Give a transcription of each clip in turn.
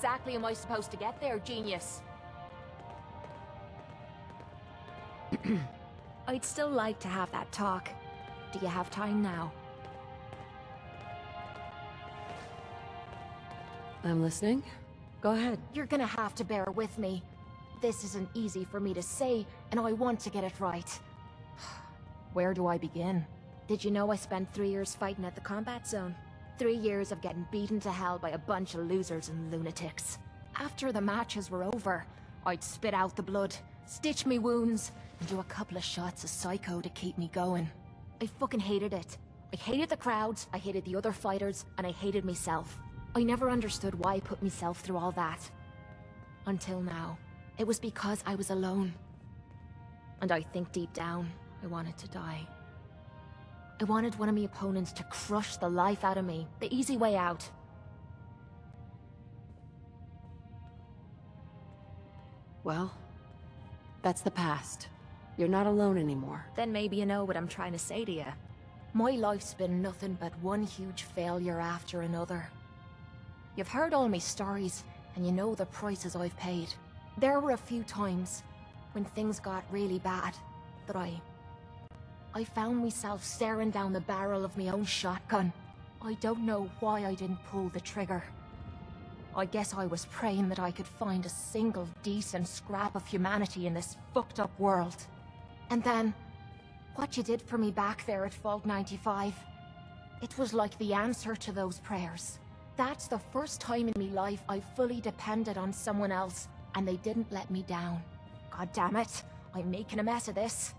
Exactly am I supposed to get there, genius? I'd still like to have that talk. Do you have time now? I'm listening. Go ahead. You're gonna have to bear with me. This isn't easy for me to say, and I want to get it right. Where do I begin? Did you know I spent 3 years fighting at the combat zone? 3 years of getting beaten to hell by a bunch of losers and lunatics. After the matches were over, I'd spit out the blood, stitch me wounds, and do a couple of shots of Psycho to keep me going. I fucking hated it. I hated the crowds, I hated the other fighters, and I hated myself. I never understood why I put myself through all that. Until now. It was because I was alone. And I think deep down, I wanted to die. I wanted one of my opponents to crush the life out of me, the easy way out. Well, that's the past. You're not alone anymore. Then maybe you know what I'm trying to say to you. My life's been nothing but one huge failure after another. You've heard all my stories, and you know the prices I've paid. There were a few times, when things got really bad, that I found myself staring down the barrel of my own shotgun. I don't know why I didn't pull the trigger. I guess I was praying that I could find a single decent scrap of humanity in this fucked up world. And then, what you did for me back there at Vault 95, it was like the answer to those prayers. That's the first time in my life I fully depended on someone else, and they didn't let me down. God damn it, I'm making a mess of this.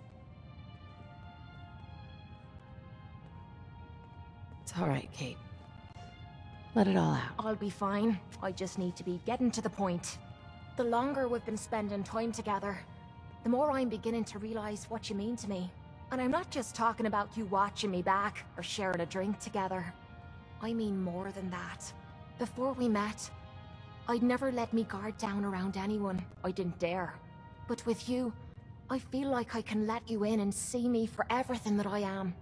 It's alright, Kate. Let it all out. I'll be fine. I just need to be getting to the point. The longer we've been spending time together, the more I'm beginning to realize what you mean to me. And I'm not just talking about you watching me back or sharing a drink together. I mean more than that. Before we met, I'd never let me guard down around anyone. I didn't dare. But with you, I feel like I can let you in and see me for everything that I am.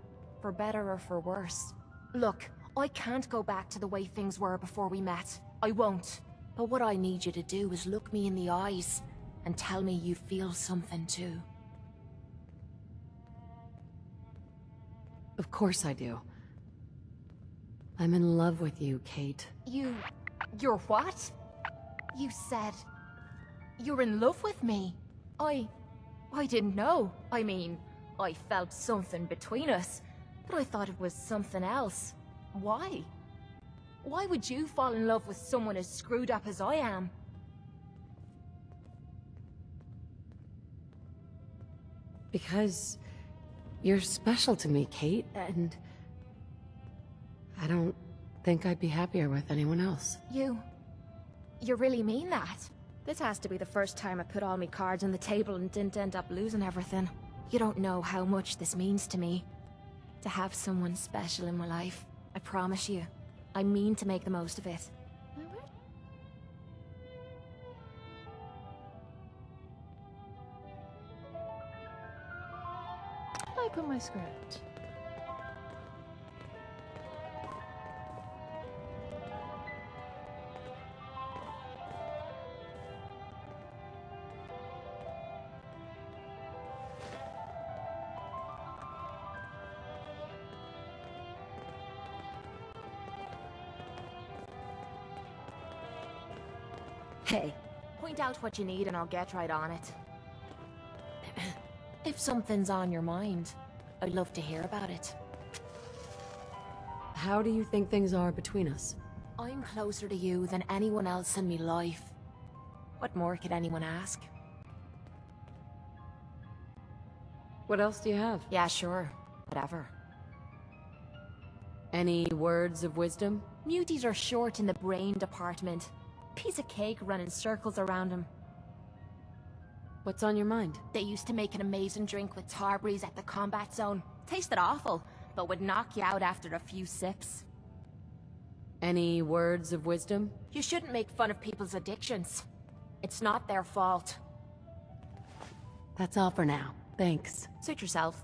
For better or for worse. Look, I can't go back to the way things were before we met. I won't. But what I need you to do is look me in the eyes and tell me you feel something too. Of course I do. I'm in love with you, Kate. You're what? You said... you're in love with me? I didn't know. I mean, I felt something between us, but I thought it was something else. Why? Why would you fall in love with someone as screwed up as I am? Because you're special to me, Kate, and I don't think I'd be happier with anyone else. You really mean that? This has to be the first time I put all my cards on the table and didn't end up losing everything. You don't know how much this means to me. To have someone special in my life. I promise you. I mean to make the most of it. I put my script. Hey, point out what you need and I'll get right on it. If something's on your mind, I'd love to hear about it. How do you think things are between us? I'm closer to you than anyone else in me life. What more could anyone ask? What else do you have? Yeah, sure. Whatever. Any words of wisdom? Muties are short in the brain department. Piece of cake running circles around him. What's on your mind? They used to make an amazing drink with Tarberries at the combat zone. Tasted awful, but would knock you out after a few sips. Any words of wisdom? You shouldn't make fun of people's addictions. It's not their fault. That's all for now. Thanks. Suit yourself.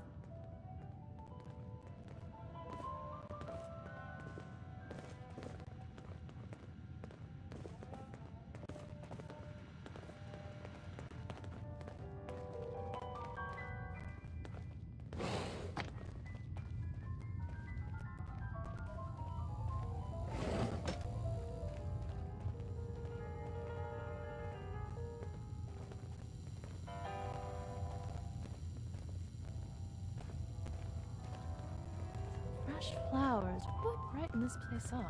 Fresh flowers would brighten this place up.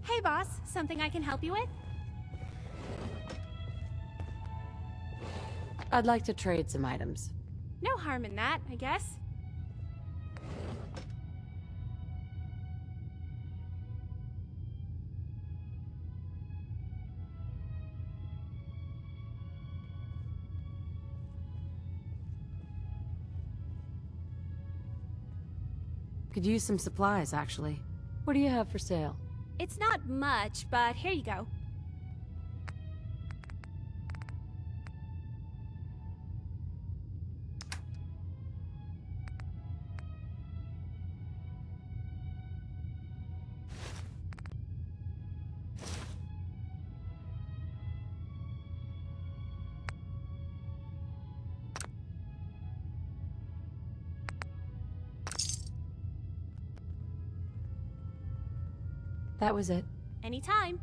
Hey boss, something I can help you with? I'd like to trade some items. No harm in that, I guess. Could use some supplies, actually. What do you have for sale? It's not much, but here you go. That was it. Anytime.